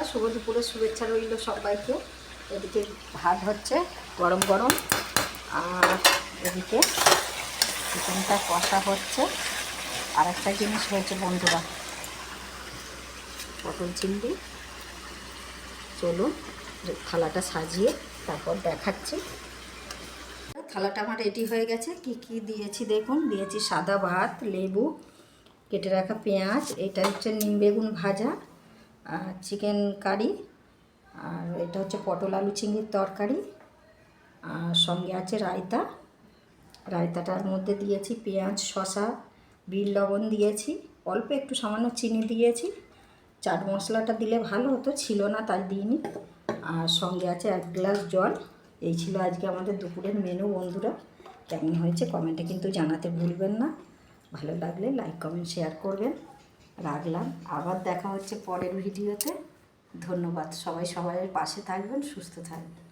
বন্ধুরা, শুভ দুপুরের শুভেচ্ছা রইল সবাইকে। এদিকে ভাত হচ্ছে গরম গরম, আর এদিকে চিকেনটা কষা হচ্ছে। আর একটা জিনিস হয়েছে বন্ধুরা, পটল চিংড়ি। চলুন থালাটা সাজিয়ে তারপর দেখাচ্ছি। থালাটা আমার রেডি হয়ে গেছে। কি কি দিয়েছি দেখুন। দিয়েছি সাদা ভাত, লেবু, কেটে রাখা পেঁয়াজ, এটা হচ্ছে নিম বেগুন ভাজা, আর চিকেন কারি, আর এটা হচ্ছে পটল আলু চিংড়ির তরকারি, আর সঙ্গে আছে রায়তা। রায়তাটার মধ্যে দিয়েছি পেঁয়াজ, শসা, বিট লবণ দিয়েছি, অল্প একটু সামান্য চিনি দিয়েছি। চাট মশলাটা দিলে ভালো হতো, ছিল না তাই দিইনি। আর সঙ্গে আছে 1 গ্লাস জল। এই ছিল আজকে আমাদের দুপুরের মেনু বন্ধুরা। কেমন হয়েছে কমেন্টে কিন্তু জানাতে ভুলবেন না। ভালো লাগলে লাইক কমেন্ট শেয়ার করবেন। রাখলাম, আবার দেখা হচ্ছে পরের ভিডিওতে। ধন্যবাদ। সবাই সবাইয়ের পাশে থাকবেন, সুস্থ থাকবেন।